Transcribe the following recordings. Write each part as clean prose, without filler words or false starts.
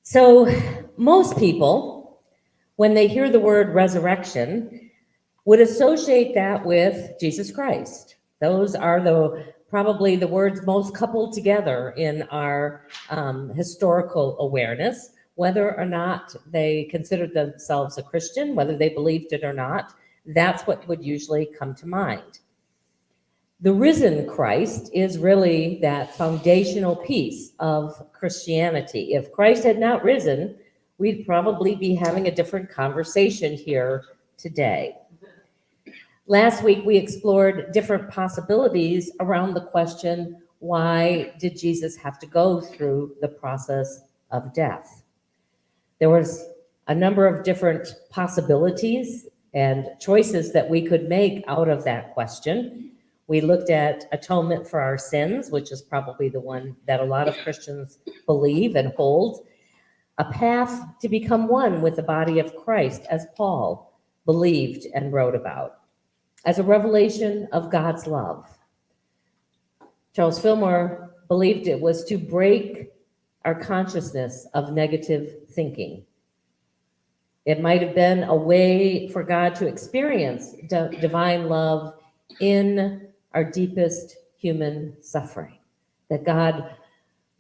So most people, when they hear the word resurrection, would associate that with Jesus Christ. Those are probably the words most coupled together in our historical awareness, whether or not they considered themselves a Christian, whether they believed it or not. That's what would usually come to mind. The risen Christ is really that foundational piece of Christianity. If Christ had not risen, we'd probably be having a different conversation here today. Last week, we explored different possibilities around the question, why did Jesus have to go through the process of death? There was a number of different possibilities and choices that we could make out of that question. We looked at atonement for our sins, which is probably the one that a lot of Christians believe and hold. A path to become one with the body of Christ, as Paul believed and wrote about. As a revelation of God's love. Charles Fillmore believed it was to break our consciousness of negative thinking. It might have been a way for God to experience divine love in our deepest human suffering, that God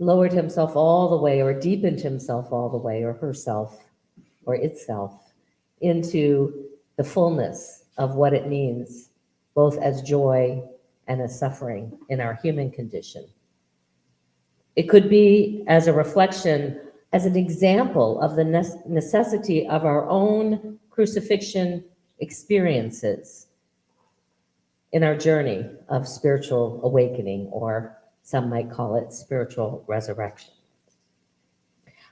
lowered himself all the way, or deepened himself all the way, or herself, or itself, into the fullness of what it means, both as joy and as suffering in our human condition. It could be as a reflection, as an example of the necessity of our own crucifixion experiences in our journey of spiritual awakening, or some might call it spiritual resurrection.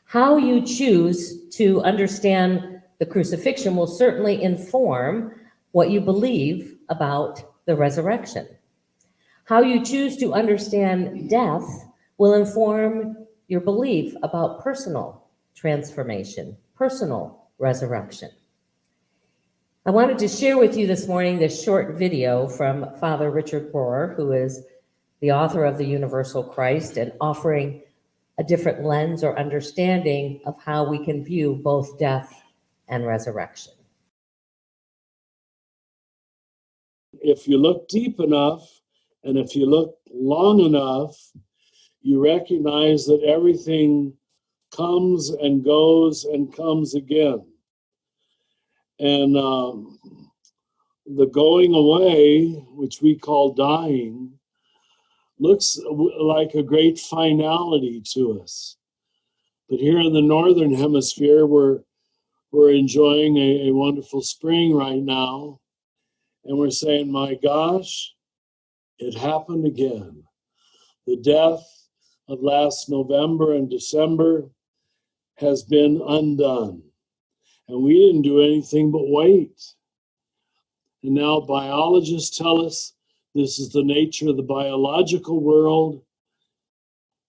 How you choose to understand the crucifixion will certainly inform what you believe about the resurrection. How you choose to understand death will inform your belief about personal transformation, personal resurrection. I wanted to share with you this morning this short video from Father Richard Rohr, who is the author of The Universal Christ, and offering a different lens or understanding of how we can view both death and resurrection. If you look deep enough, and if you look long enough, you recognize that everything comes and goes and comes again. And the going away, which we call dying, looks like a great finality to us. But here in the Northern Hemisphere, we're enjoying a wonderful spring right now. And we're saying, my gosh, it happened again. The death of last November and December has been undone. And we didn't do anything but wait. And now biologists tell us this is the nature of the biological world.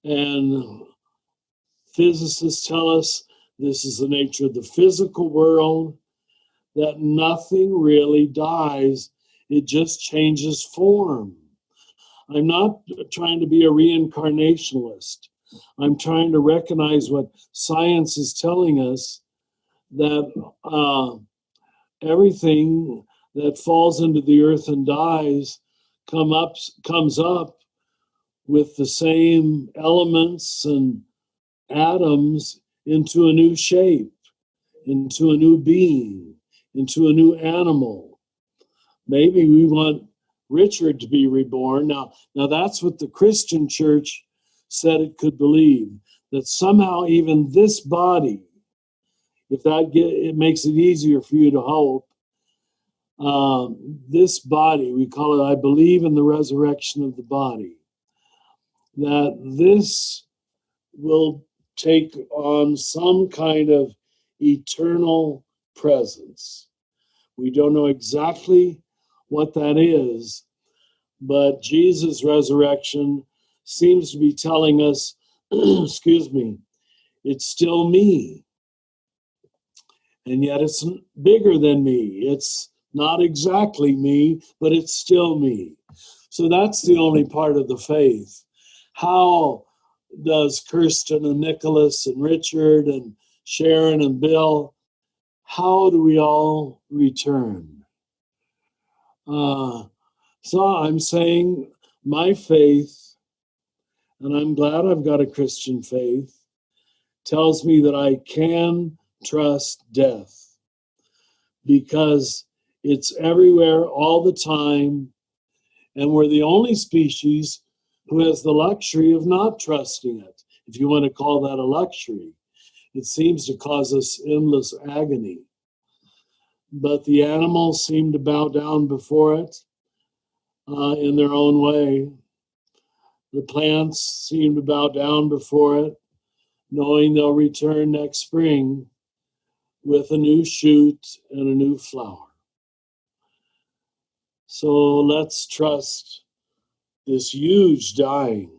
And physicists tell us this is the nature of the physical world, that nothing really dies. It just changes form. I'm not trying to be a reincarnationalist. I'm trying to recognize what science is telling us, that everything that falls into the earth and dies comes up with the same elements and atoms into a new shape, into a new being, into a new animal. Maybe we want Richard to be reborn. Now that's what the Christian church said it could believe, that somehow even this body, if it makes it easier for you to hope, this body, we call it, I believe in the resurrection of the body, that this will take on some kind of eternal presence. We don't know exactly what that is, but Jesus' resurrection seems to be telling us, excuse me, it's still me. And yet it's bigger than me. It's not exactly me, but it's still me. So that's the only part of the faith. How does Kirsten and Nicholas and Richard and Sharon and Bill, how do we all return? So I'm saying my faith, and I'm glad I've got a Christian faith, tells me that I can trust death because it's everywhere all the time, and we're the only species who has the luxury of not trusting it, if you want to call that a luxury. It seems to cause us endless agony. But the animals seem to bow down before it in their own way. The plants seem to bow down before it, knowing they'll return next spring with a new shoot and a new flower. So let's trust this huge dying.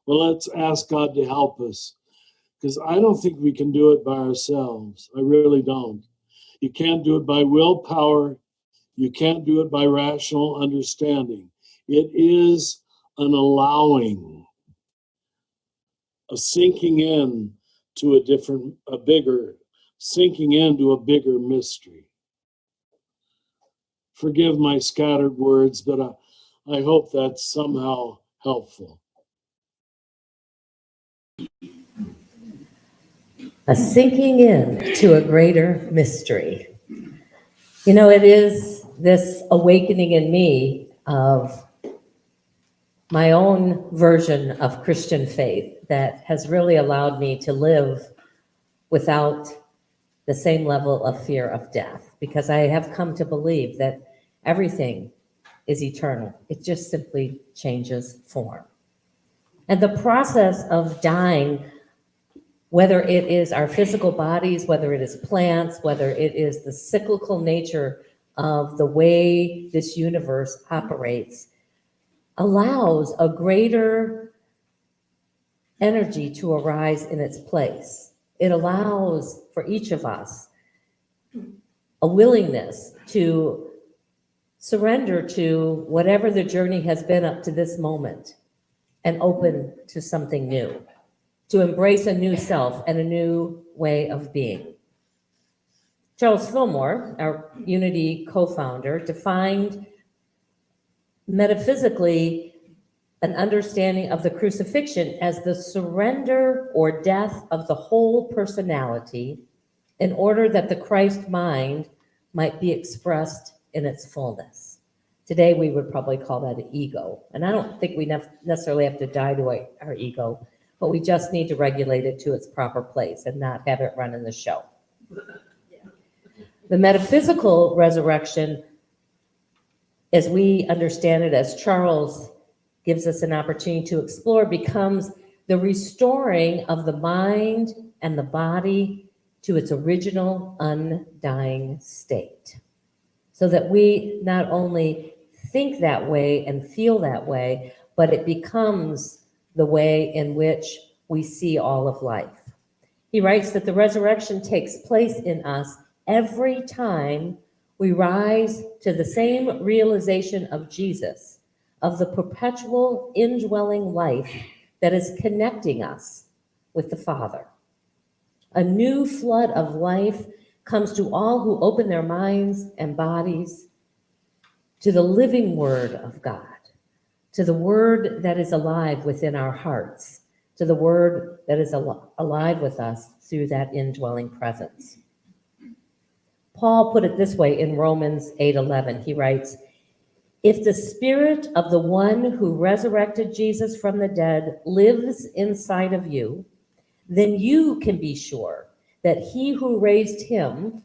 Well, let's ask God to help us, because I don't think we can do it by ourselves. I really don't. You can't do it by willpower. You can't do it by rational understanding. It is an allowing, a sinking in to a bigger mystery. Forgive my scattered words, but I hope that's somehow helpful. A sinking in to a greater mystery. You know, it is this awakening in me of my own version of Christian faith that has really allowed me to live without the same level of fear of death, because I have come to believe that everything is eternal. It just simply changes form. And the process of dying, whether it is our physical bodies, whether it is plants, whether it is the cyclical nature of the way this universe operates, allows a greater energy to arise in its place. It allows for each of us a willingness to surrender to whatever the journey has been up to this moment and open to something new, to embrace a new self and a new way of being. Charles Fillmore, our Unity co-founder, defined metaphysically an understanding of the crucifixion as the surrender or death of the whole personality in order that the Christ mind might be expressed in its fullness. Today, we would probably call that an ego. And I don't think we necessarily have to die to our ego, but we just need to regulate it to its proper place and not have it running the show. The metaphysical resurrection, as we understand it, as Charles gives us an opportunity to explore, becomes the restoring of the mind and the body to its original undying state, so that we not only think that way and feel that way, but it becomes the way in which we see all of life. He writes that the resurrection takes place in us every time we rise to the same realization of Jesus, of the perpetual indwelling life that is connecting us with the Father. A new flood of life comes to all who open their minds and bodies to the living Word of God, to the Word that is alive within our hearts, to the Word that is alive with us through that indwelling presence. Paul put it this way in Romans 8:11. He writes, "If the spirit of the one who resurrected Jesus from the dead lives inside of you, then you can be sure that he who raised him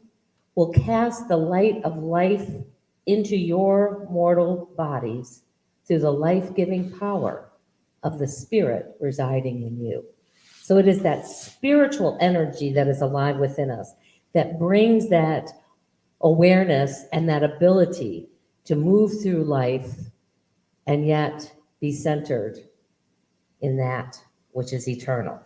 will cast the light of life into your mortal bodies through the life-giving power of the Spirit residing in you." So it is that spiritual energy that is alive within us that brings that awareness and that ability to move through life and yet be centered in that which is eternal.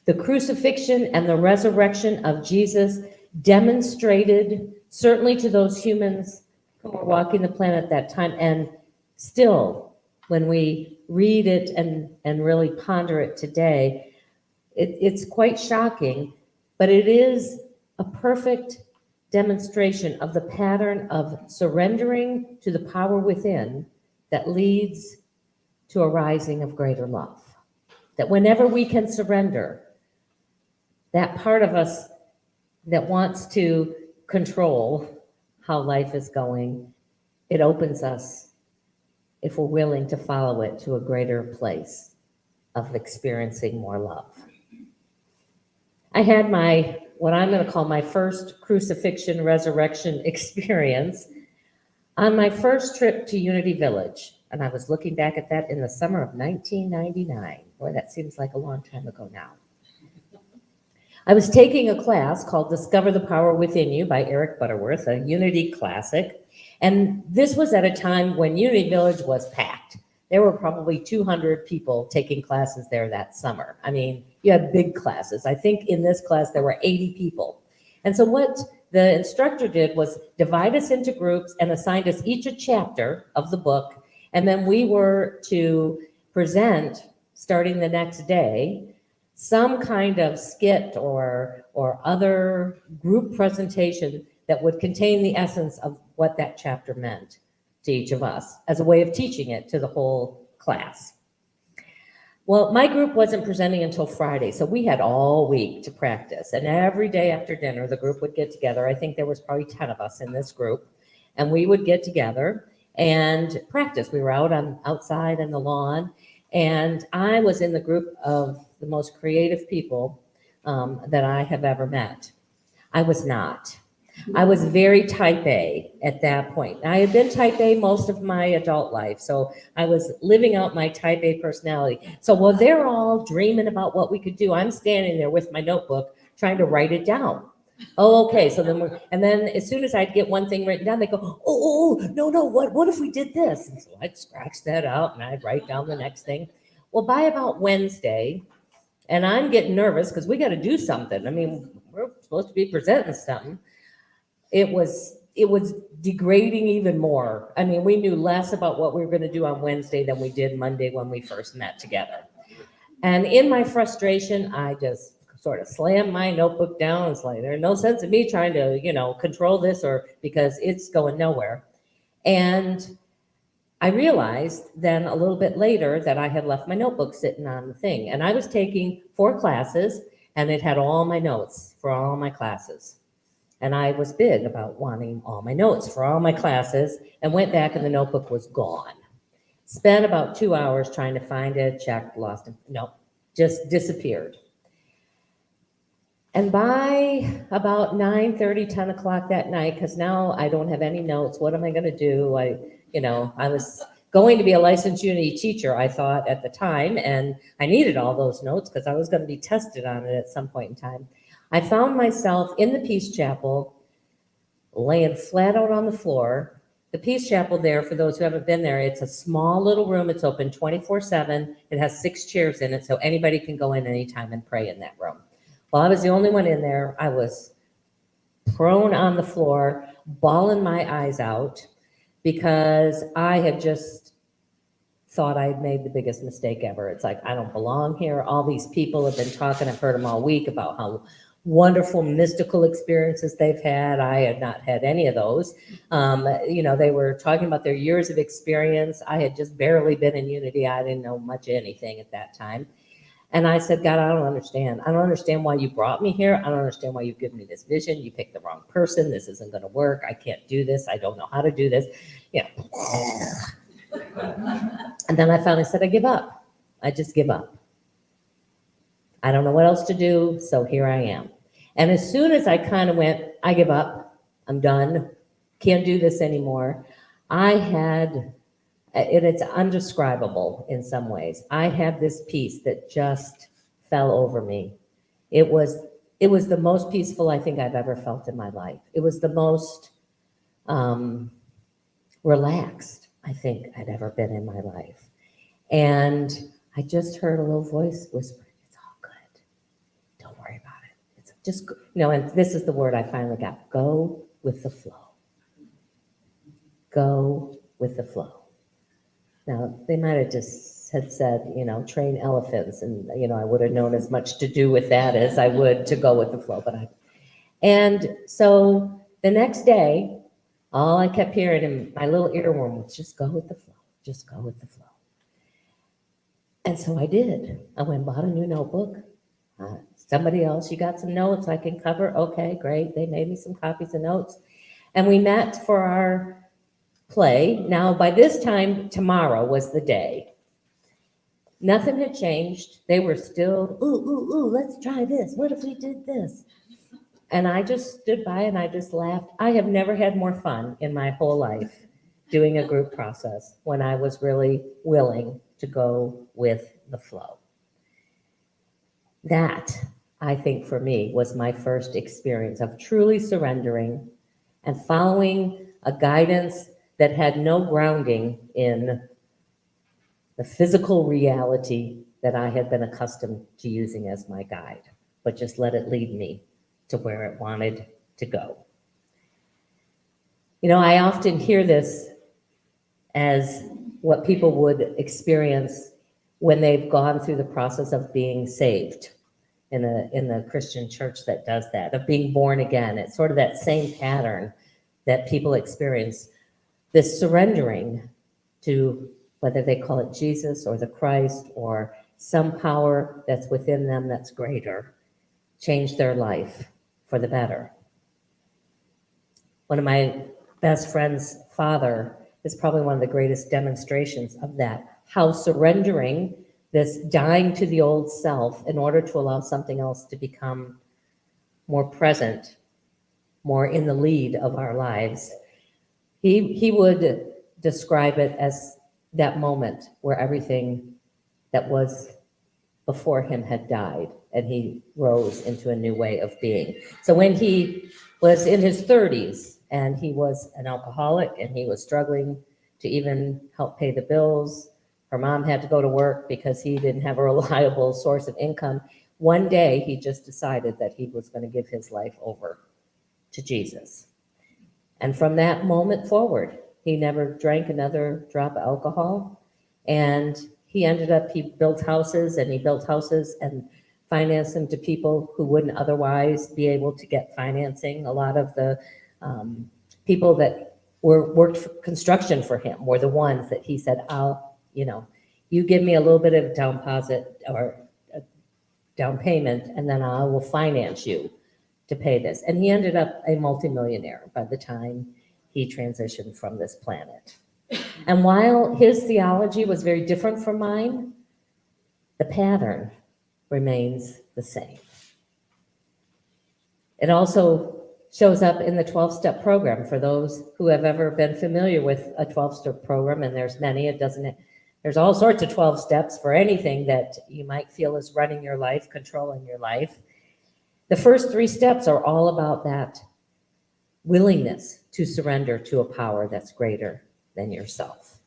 The crucifixion and the resurrection of Jesus demonstrated, certainly to those humans who were walking the planet at that time, and still when we read it and really ponder it today, it's quite shocking, but it is a perfect demonstration of the pattern of surrendering to the power within that leads to a rising of greater love. That whenever we can surrender, that part of us that wants to control how life is going, it opens us, if we're willing to follow it, to a greater place of experiencing more love. I had what I'm going to call my first crucifixion resurrection experience on my first trip to Unity Village. And I was looking back at that in the summer of 1999. Boy, that seems like a long time ago now. I was taking a class called Discover the Power Within You by Eric Butterworth, a Unity classic. And this was at a time when Unity Village was packed. There were probably 200 people taking classes there that summer. I mean, you had big classes. I think in this class there were 80 people. And so what the instructor did was divide us into groups and assigned us each a chapter of the book. And then we were to present, starting the next day, some kind of skit or other group presentation that would contain the essence of what that chapter meant to each of us as a way of teaching it to the whole class. Well, my group wasn't presenting until Friday, so we had all week to practice. And every day after dinner, the group would get together. I think there was probably 10 of us in this group. And we would get together and practice. We were outside on the lawn. And I was in the group of the most creative people that I have ever met. I was not. I was very type A at that point. I had been type A most of my adult life, so I was living out my type A personality. So while they're all dreaming about what we could do, I'm standing there with my notebook trying to write it down. Oh, okay. So then as soon as I'd get one thing written down, they go, no, what if we did this? And so I'd scratch that out and I'd write down the next thing. Well, by about Wednesday, and I'm getting nervous because we got to do something. I mean, we're supposed to be presenting something. It was degrading even more. I mean, we knew less about what we were going to do on Wednesday than we did Monday when we first met together. And in my frustration, I just sort of slammed my notebook down. It's like, there's no sense in me trying to, control this because it's going nowhere. And I realized then a little bit later that I had left my notebook sitting on the thing. And I was taking 4 classes, and it had all my notes for all my classes. And I was big about wanting all my notes for all my classes, and went back and the notebook was gone. Spent about 2 hours trying to find it, checked, lost it. No, just disappeared. And by about 9:30, 10 o'clock that night, because now I don't have any notes, what am I going to do? I was going to be a licensed Unity teacher, I thought at the time, and I needed all those notes because I was going to be tested on it at some point in time. I found myself in the Peace Chapel, laying flat out on the floor. The Peace Chapel there, for those who haven't been there, it's a small little room. It's open 24/7. It has 6 chairs in it, so anybody can go in anytime and pray in that room. Well, I was the only one in there. I was prone on the floor, bawling my eyes out, because I had just thought I had made the biggest mistake ever. It's like, I don't belong here. All these people have been talking, I've heard them all week about how wonderful mystical experiences they've had. I had not had any of those. They were talking about their years of experience. I had just barely been in Unity. I didn't know much of anything at that time. And I said, God, I don't understand. I don't understand why you brought me here. I don't understand why you've given me this vision. You picked the wrong person. This isn't going to work. I can't do this. I don't know how to do this. And then I finally said, I give up. I just give up. I don't know what else to do, so here I am. And as soon as I kind of went, I give up. I'm done. Can't do this anymore. It's undescribable in some ways. I had this peace that just fell over me. It was the most peaceful I think I've ever felt in my life. It was the most relaxed I think I'd ever been in my life. And I just heard a little voice whisper, it's all good. Don't worry about it. It's just, and this is the word I finally got. Go with the flow. Go with the flow. Now, they might have just had said, train elephants, and, I would have known as much to do with that as I would to go with the flow. And so the next day, all I kept hearing in my little earworm was, just go with the flow, just go with the flow. And so I did. I went and bought a new notebook. Somebody else, you got some notes I can cover? Okay, great. They made me some copies of notes. And we met for our play. Now, by this time, tomorrow was the day. Nothing had changed. They were still, ooh, let's try this. What if we did this? And I just stood by and I just laughed. I have never had more fun in my whole life doing a group process when I was really willing to go with the flow. That, I think, for me, was my first experience of truly surrendering and following a guidance that had no grounding in the physical reality that I had been accustomed to using as my guide, but just let it lead me to where it wanted to go. I often hear this as what people would experience when they've gone through the process of being saved in the Christian church that does that, of being born again. It's sort of that same pattern that people experience, this surrendering to, whether they call it Jesus or the Christ or some power that's within them that's greater, change their life for the better. One of my best friend's father is probably one of the greatest demonstrations of that, how surrendering, this dying to the old self in order to allow something else to become more present, more in the lead of our lives. He would describe it as that moment where everything that was before him had died and he rose into a new way of being. So when he was in his 30s and he was an alcoholic and he was struggling to even help pay the bills, her mom had to go to work because he didn't have a reliable source of income. One day he just decided that he was going to give his life over to Jesus. And from that moment forward, he never drank another drop of alcohol. And he built houses and financed them to people who wouldn't otherwise be able to get financing. A lot of the people that worked for construction for him were the ones that he said, you give me a little bit of down deposit or a down payment, and then I will finance you to pay this. And he ended up a multimillionaire by the time he transitioned from this planet. And while his theology was very different from mine, the pattern remains the same. It also shows up in the 12-step program for those who have ever been familiar with a 12-step program, and there's many. There's all sorts of 12 steps for anything that you might feel is running your life, controlling your life. The first 3 steps are all about that willingness to surrender to a power that's greater than yourself.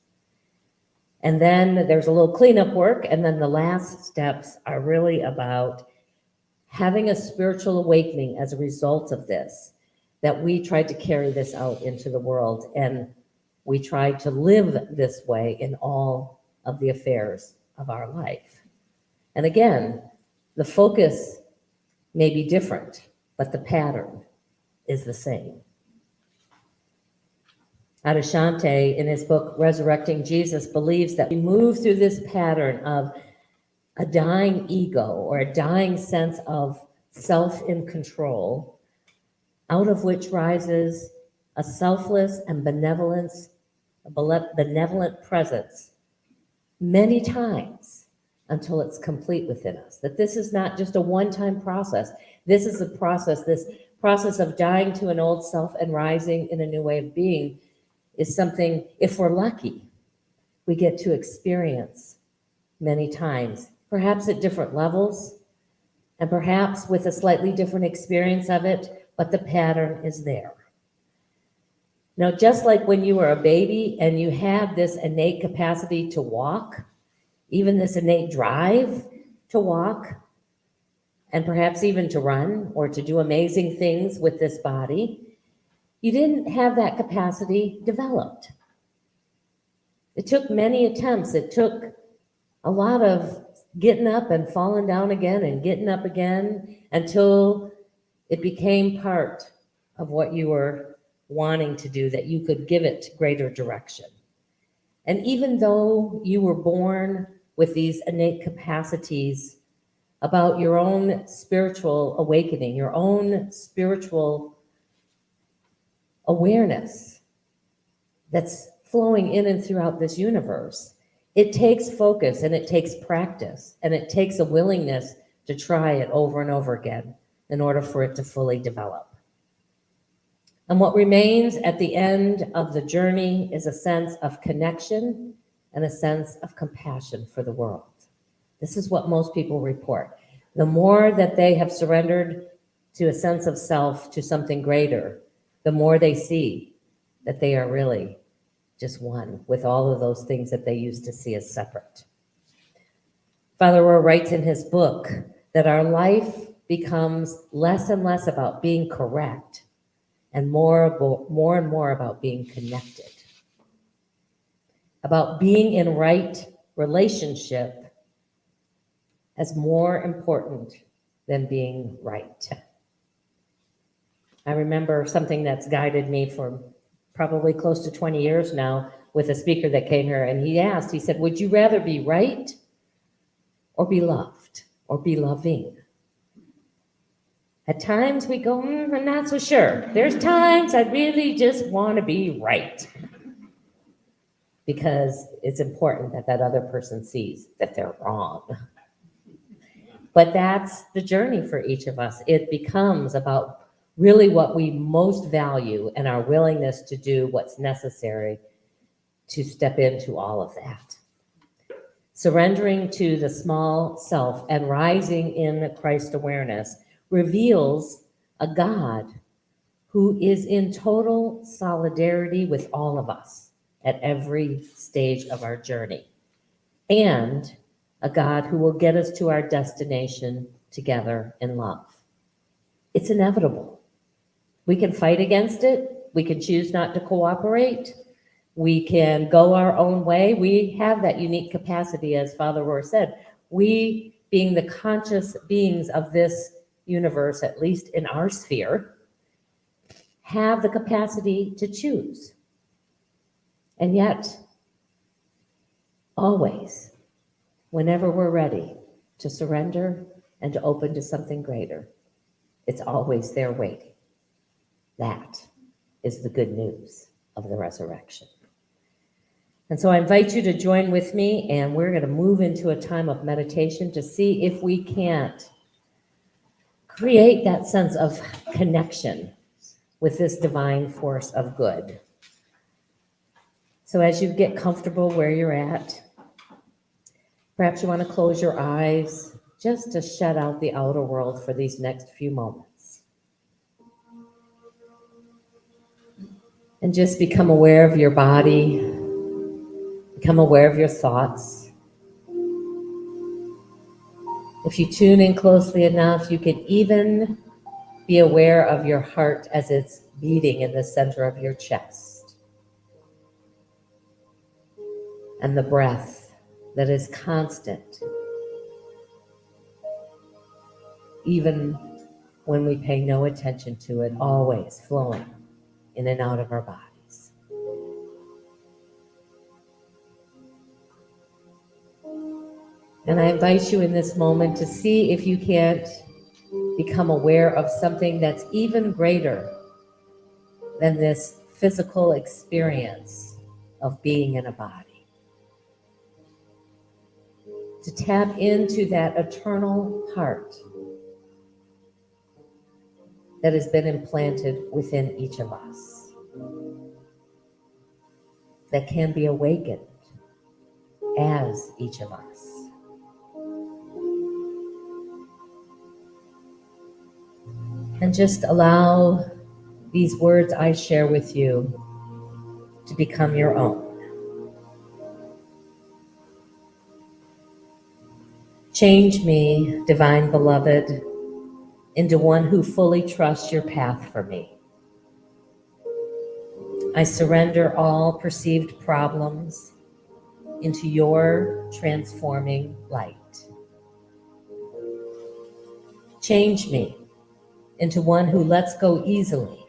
And then there's a little cleanup work, and then the last steps are really about having a spiritual awakening as a result of this, that we tried to carry this out into the world, and we tried to live this way in all of the affairs of our life. And again, the focus may be different, but the pattern is the same. Adishante, in his book, Resurrecting Jesus, believes that we move through this pattern of a dying ego or a dying sense of self in control, out of which rises a selfless and benevolent presence many times until it's complete within us. That this is not just a one-time process. This is this process of dying to an old self and rising in a new way of being is something, if we're lucky, we get to experience many times, perhaps at different levels, and perhaps with a slightly different experience of it, but the pattern is there. Now, just like when you were a baby and you had this innate capacity to walk, even this innate drive to walk, and perhaps even to run or to do amazing things with this body, you didn't have that capacity developed. It took many attempts. It took a lot of getting up and falling down again and getting up again until it became part of what you were wanting to do, that you could give it greater direction. And even though you were born with these innate capacities about your own spiritual awakening, your own spiritual awareness that's flowing in and throughout this universe, it takes focus and it takes practice and it takes a willingness to try it over and over again in order for it to fully develop. And what remains at the end of the journey is a sense of connection and a sense of compassion for the world. This is what most people report. The more that they have surrendered to a sense of self, to something greater, the more they see that they are really just one with all of those things that they used to see as separate. Father Rohr writes in his book that our life becomes less and less about being correct and more and more about being connected, about being in right relationship as more important than being right. I remember something that's guided me for probably close to 20 years now with a speaker that came here, and he said, would you rather be right or be loved or be loving? At times we go, I'm not so sure. There's times I really just want to be right, because it's important that that other person sees that they're wrong. But that's the journey for each of us. It becomes about really what we most value and our willingness to do what's necessary to step into all of that. Surrendering to the small self and rising in Christ awareness reveals a God who is in total solidarity with all of us at every stage of our journey, and a God who will get us to our destination together in love. It's inevitable. We can fight against it. We can choose not to cooperate. We can go our own way. We have that unique capacity, as Father Rohr said. We, being the conscious beings of this universe, at least in our sphere, have the capacity to choose. And yet, always, whenever we're ready to surrender and to open to something greater, it's always there waiting. That is the good news of the resurrection. And so I invite you to join with me, and we're going to move into a time of meditation to see if we can't create that sense of connection with this divine force of good. So as you get comfortable where you're at, perhaps you want to close your eyes just to shut out the outer world for these next few moments. And just become aware of your body, become aware of your thoughts. If you tune in closely enough, you can even be aware of your heart as it's beating in the center of your chest. And the breath that is constant, even when we pay no attention to it, always flowing in and out of our bodies. And I invite you in this moment to see if you can't become aware of something that's even greater than this physical experience of being in a body. To tap into that eternal heart that has been implanted within each of us, that can be awakened as each of us. And just allow these words I share with you to become your own. Change me, divine beloved, into one who fully trusts your path for me. I surrender all perceived problems, into your transforming light. Change me into one who lets go easily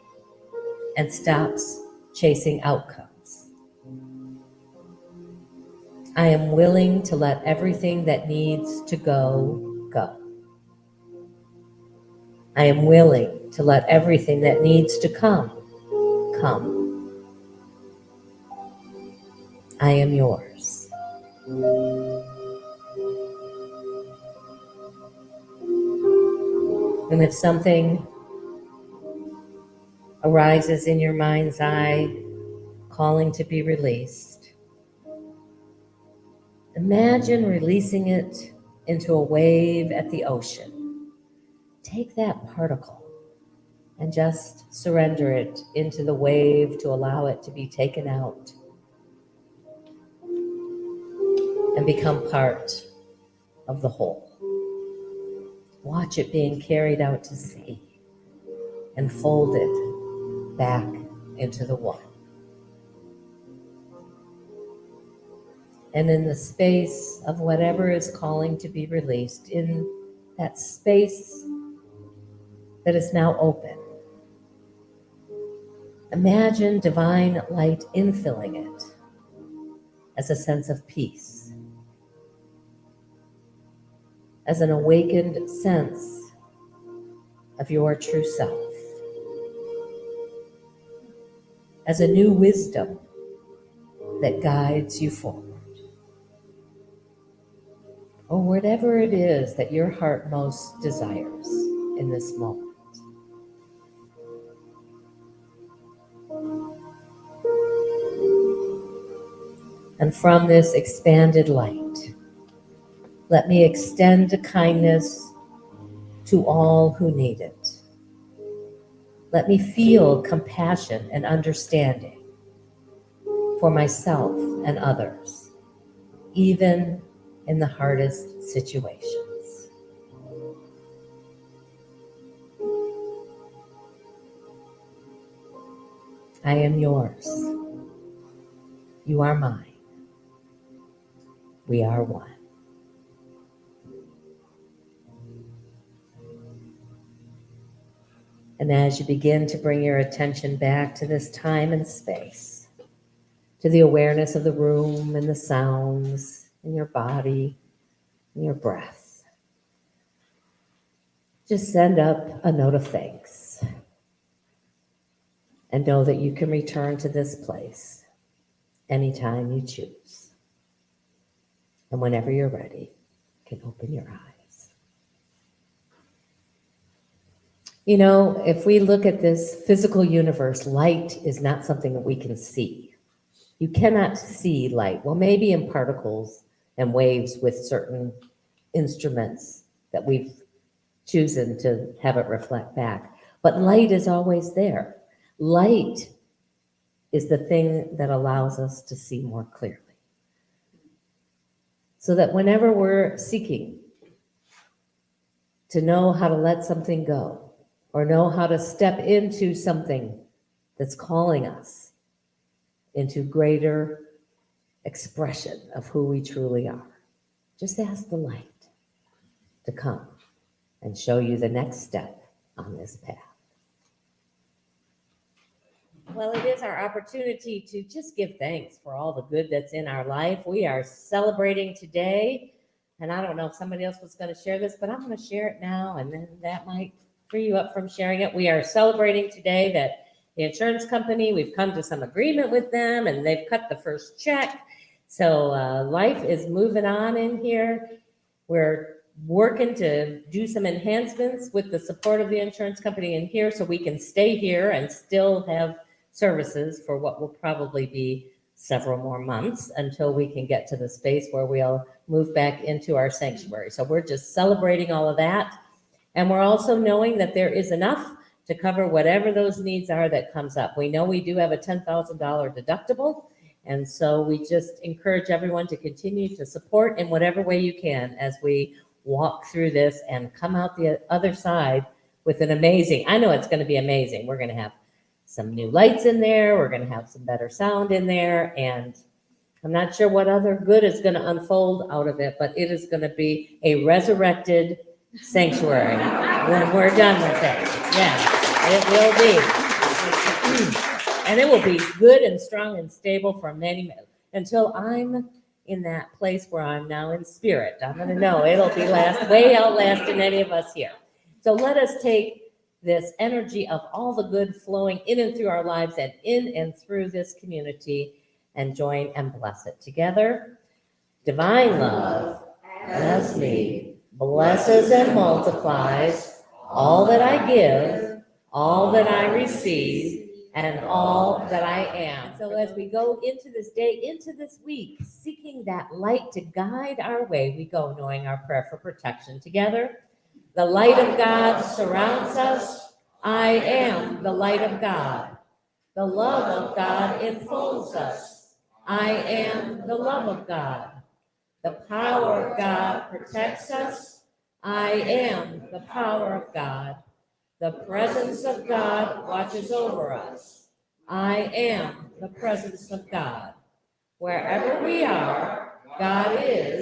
and stops chasing outcomes. I am willing to let everything that needs to go, go. I am willing to let everything that needs to come, come. I am yours. And if something arises in your mind's eye, calling to be released, imagine releasing it into a wave at the ocean. Take that particle and just surrender it into the wave to allow it to be taken out and become part of the whole. Watch it being carried out to sea and folded back into the one. And in the space of whatever is calling to be released, in that space that is now open, imagine divine light infilling it as a sense of peace, as an awakened sense of your true self, as a new wisdom that guides you forward. Or whatever it is that your heart most desires in this moment. And from this expanded light, let me extend kindness to all who need it. Let me feel compassion and understanding for myself and others, even in the hardest situations. I am yours. You are mine. We are one. And as you begin to bring your attention back to this time and space, to the awareness of the room and the sounds in your body and your breath, just send up a note of thanks and know that you can return to this place anytime you choose. And whenever you're ready, you can open your eyes. You know, if we look at this physical universe, light is not something that we can see. You cannot see light. Well, maybe in particles and waves with certain instruments that we've chosen to have it reflect back. But light is always there. Light is the thing that allows us to see more clearly. So that whenever we're seeking to know how to let something go, or know how to step into something that's calling us into greater expression of who we truly are, just ask the light to come and show you the next step on this path. Well, it is our opportunity to just give thanks for all the good that's in our life. We are celebrating today, and I don't know if somebody else was going to share this, but I'm going to share it now, and then that might free you up from sharing it. We are celebrating today that the insurance company, we've come to some agreement with them, and they've cut the first check. So life is moving on in here. We're working to do some enhancements with the support of the insurance company in here so we can stay here and still have services for what will probably be several more months until we can get to the space where we'll move back into our sanctuary. So we're just celebrating all of that. And we're also knowing that there is enough to cover whatever those needs are that comes up. We know we do have a $10,000 deductible. And so we just encourage everyone to continue to support in whatever way you can as we walk through this and come out the other side with an amazing, I know it's going to be amazing. We're going to have some new lights in there. We're going to have some better sound in there. And I'm not sure what other good is going to unfold out of it, but it is going to be a resurrected sanctuary when we're done with it. Yeah, it will be. And it will be good and strong and stable for many, until I'm in that place where I'm now in spirit. I'm going to know it'll be way outlasting any of us here. So let us take this energy of all the good flowing in and through our lives and in and through this community and join and bless it together. Divine love, as me, blesses and multiplies all that I give, all that I receive, and all that I am. So as we go into this day, into this week, seeking that light to guide our way, we go knowing our prayer for protection together. The light of God surrounds us. I am the light of God. The love of God enfolds us. I am the love of God. The power of God protects us. I am the power of God. The presence of God watches over us. I am the presence of God. Wherever we are, God is.